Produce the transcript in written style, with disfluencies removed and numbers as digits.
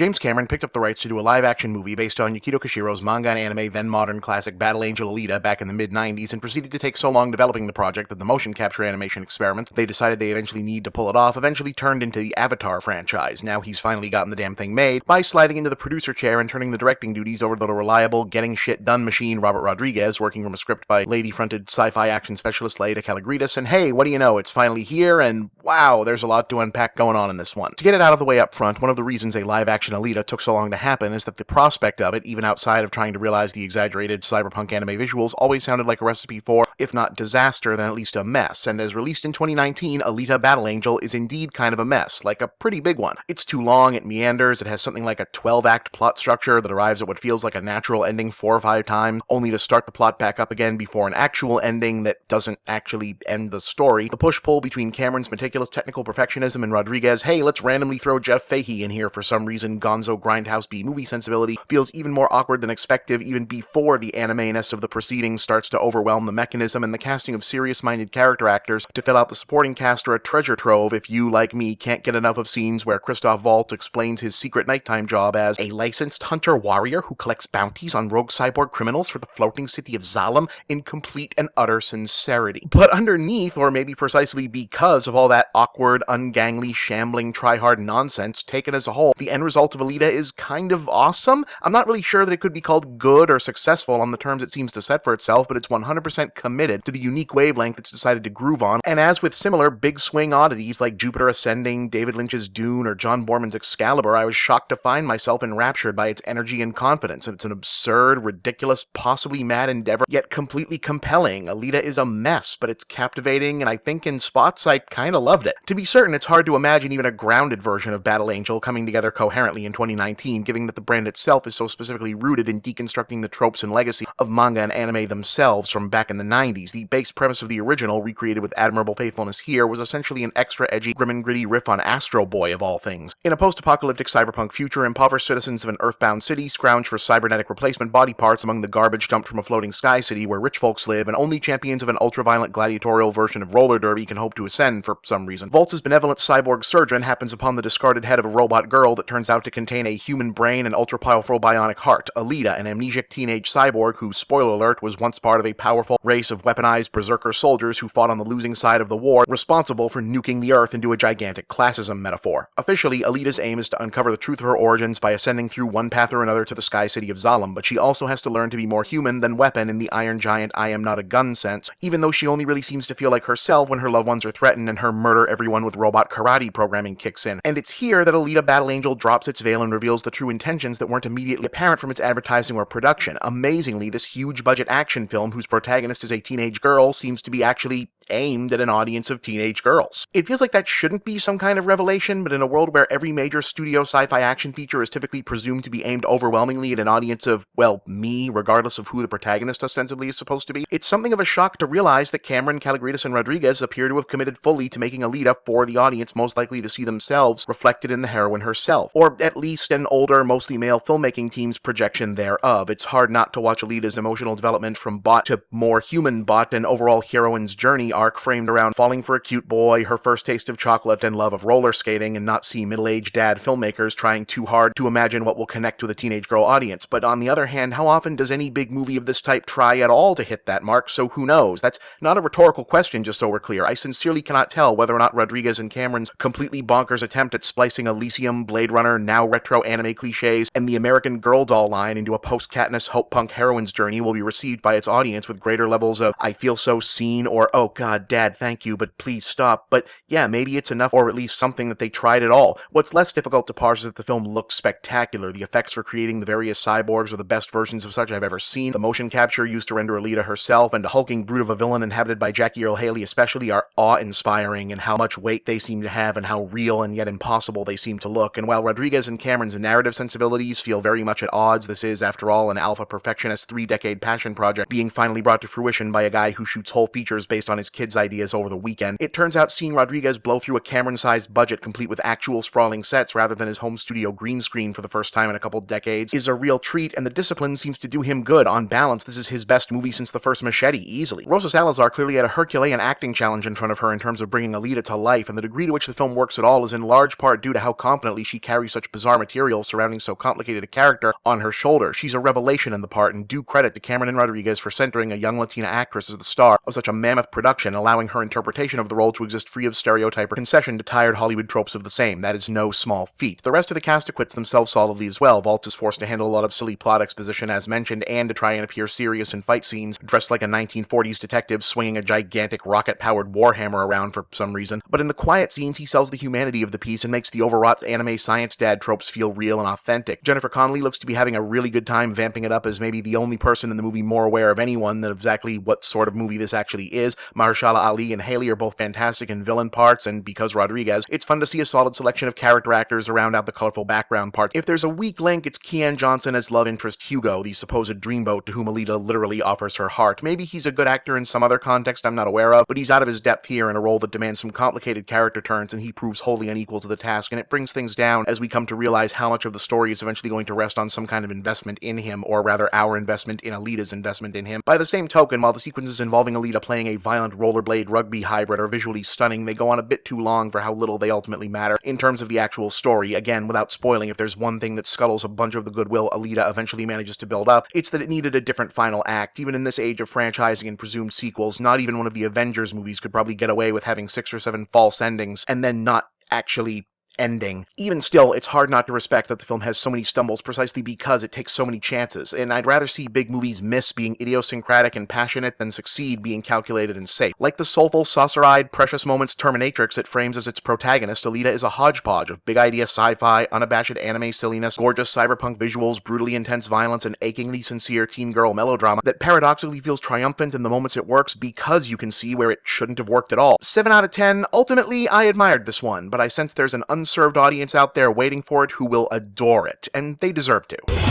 James Cameron picked up the rights to do a live-action movie based on Yukito Kishiro's manga and anime then modern classic Battle Angel Alita back in the mid-90s and proceeded to take so long developing the project that the motion capture animation experiment they decided they eventually need to pull it off eventually turned into the Avatar franchise. Now he's finally gotten the damn thing made by sliding into the producer chair and turning the directing duties over to the reliable, getting shit done machine Robert Rodriguez, working from a script by lady-fronted sci-fi action specialist Laeta Kalogridis, and hey, what do you know, it's finally here, and wow, there's a lot to unpack going on in this one. To get it out of the way up front, one of the reasons a live-action Alita took so long to happen is that the prospect of it, even outside of trying to realize the exaggerated cyberpunk anime visuals, always sounded like a recipe for, if not disaster, then at least a mess, and as released in 2019, Alita Battle Angel is indeed kind of a mess, like a pretty big one. It's too long, it meanders, it has something like a 12-act plot structure that arrives at what feels like a natural ending 4 or 5 times, only to start the plot back up again before an actual ending that doesn't actually end the story. The push-pull between Cameron's meticulous technical perfectionism and Rodriguez, hey, let's randomly throw Jeff Fahey in here for some reason, gonzo grindhouse B-movie sensibility, feels even more awkward than expected even before the anime-ness of the proceedings starts to overwhelm the mechanism, and the casting of serious-minded character actors to fill out the supporting cast are a treasure trove if you, like me, can't get enough of scenes where Christoph Waltz explains his secret nighttime job as a licensed hunter-warrior who collects bounties on rogue cyborg criminals for the floating city of Zalem in complete and utter sincerity. But underneath, or maybe precisely because of all that awkward, ungangly, shambling, try-hard nonsense taken as a whole, the end result of Alita is kind of awesome. I'm not really sure that it could be called good or successful on the terms it seems to set for itself, but it's 100% committed to the unique wavelength it's decided to groove on, and as with similar big swing oddities like Jupiter Ascending, David Lynch's Dune, or John Borman's Excalibur, I was shocked to find myself enraptured by its energy and confidence, and it's an absurd, ridiculous, possibly mad endeavor, yet completely compelling. Alita is a mess, but it's captivating, and I think in spots I kinda loved it. To be certain, it's hard to imagine even a grounded version of Battle Angel coming together coherently in 2019, given that the brand itself is so specifically rooted in deconstructing the tropes and legacy of manga and anime themselves from back in the 90s. The base premise of the original, recreated with admirable faithfulness here, was essentially an extra edgy, grim and gritty riff on Astro Boy of all things. In a post-apocalyptic cyberpunk future, impoverished citizens of an earthbound city scrounge for cybernetic replacement body parts among the garbage dumped from a floating sky city where rich folks live, and only champions of an ultra-violent gladiatorial version of roller derby can hope to ascend for some reason. Voltz's benevolent cyborg surgeon happens upon the discarded head of a robot girl that turns out to contain a human brain and ultra-powerful bionic heart. Alita, an amnesic teenage cyborg who, spoiler alert, was once part of a powerful race of weaponized berserker soldiers who fought on the losing side of the war, responsible for nuking the Earth into a gigantic classism metaphor. Officially, Alita's aim is to uncover the truth of her origins by ascending through one path or another to the sky city of Zalem, but she also has to learn to be more human than weapon in the Iron Giant I am not a gun sense, even though she only really seems to feel like herself when her loved ones are threatened and her murder everyone with robot karate programming kicks in. And it's here that Alita Battle Angel drops its veil and reveals the true intentions that weren't immediately apparent from its advertising or production. Amazingly, this huge budget action film whose protagonist is a teenage girl seems to be actually aimed at an audience of teenage girls. It feels like that shouldn't be some kind of revelation, but in a world where every major studio sci-fi action feature is typically presumed to be aimed overwhelmingly at an audience of, well, me, regardless of who the protagonist ostensibly is supposed to be, it's something of a shock to realize that Cameron, Kalogridis, and Rodriguez appear to have committed fully to making Alita for the audience most likely to see themselves reflected in the heroine herself, or at least an older, mostly male filmmaking team's projection thereof. It's hard not to watch Alita's emotional development from bot to more human bot and overall heroine's journey arc framed around falling for a cute boy, her first taste of chocolate, and love of roller skating, and not see middle-aged dad filmmakers trying too hard to imagine what will connect with a teenage girl audience. But on the other hand, how often does any big movie of this type try at all to hit that mark? So who knows? That's not a rhetorical question, just so we're clear. I sincerely cannot tell whether or not Rodriguez and Cameron's completely bonkers attempt at splicing Elysium, Blade Runner, now retro anime cliches, and the American Girl doll line into a post-Katniss hope punk heroine's journey will be received by its audience with greater levels of I feel so seen or oh god dad thank you but please stop. But yeah, maybe it's enough or at least something that they tried at all. What's less difficult to parse is that the film looks spectacular. The effects for creating the various cyborgs are the best versions of such I've ever seen. The motion capture used to render Alita herself and the hulking brute of a villain inhabited by Jackie Earle Haley especially are awe-inspiring in how much weight they seem to have and how real and yet impossible they seem to look. And while Rodriguez and Cameron's narrative sensibilities feel very much at odds, this is, after all, an alpha perfectionist 3-decade passion project being finally brought to fruition by a guy who shoots whole features based on his his kids' ideas over the weekend. It turns out seeing Rodriguez blow through a Cameron-sized budget complete with actual sprawling sets rather than his home studio green screen for the first time in a couple decades is a real treat, and the discipline seems to do him good. On balance, this is his best movie since the first Machete, easily. Rosa Salazar clearly had a Herculean acting challenge in front of her in terms of bringing Alita to life, and the degree to which the film works at all is in large part due to how confidently she carries such bizarre material surrounding so complicated a character on her shoulder. She's a revelation in the part, and due credit to Cameron and Rodriguez for centering a young Latina actress as the star of such a mammoth production, allowing her interpretation of the role to exist free of stereotype or concession to tired Hollywood tropes of the same. That is no small feat. The rest of the cast acquits themselves solidly as well. Waltz is forced to handle a lot of silly plot exposition as mentioned, and to try and appear serious in fight scenes, dressed like a 1940s detective swinging a gigantic rocket-powered warhammer around for some reason. But in the quiet scenes, he sells the humanity of the piece and makes the overwrought anime science dad tropes feel real and authentic. Jennifer Connelly looks to be having a really good time vamping it up as maybe the only person in the movie more aware of anyone than exactly what sort of movie this actually is. Mahershala Ali and Haley are both fantastic in villain parts, and because Rodriguez, it's fun to see a solid selection of character actors around out the colorful background parts. If there's a weak link, it's Keanu Johnson as love interest Hugo, the supposed dreamboat to whom Alita literally offers her heart. Maybe he's a good actor in some other context I'm not aware of, but he's out of his depth here in a role that demands some complicated character turns, and he proves wholly unequal to the task, and it brings things down as we come to realize how much of the story is eventually going to rest on some kind of investment in him, or rather our investment in Alita's investment in him. By the same token, while the sequences involving Alita playing a violent rollerblade rugby hybrid are visually stunning, they go on a bit too long for how little they ultimately matter in terms of the actual story. Again, without spoiling, if there's one thing that scuttles a bunch of the goodwill Alita eventually manages to build up, it's that it needed a different final act. Even in this age of franchising and presumed sequels, not even one of the Avengers movies could probably get away with having 6 or 7 false endings and then not actually ending. Even still, it's hard not to respect that the film has so many stumbles precisely because it takes so many chances, and I'd rather see big movies miss being idiosyncratic and passionate than succeed being calculated and safe. Like the soulful, saucer-eyed, precious moments Terminatrix it frames as its protagonist, Alita is a hodgepodge of big idea sci-fi, unabashed anime silliness, gorgeous cyberpunk visuals, brutally intense violence, and achingly sincere teen girl melodrama that paradoxically feels triumphant in the moments it works because you can see where it shouldn't have worked at all. 7 out of 10. Ultimately, I admired this one, but I sense there's an unserved audience out there waiting for it who will adore it, and they deserve to.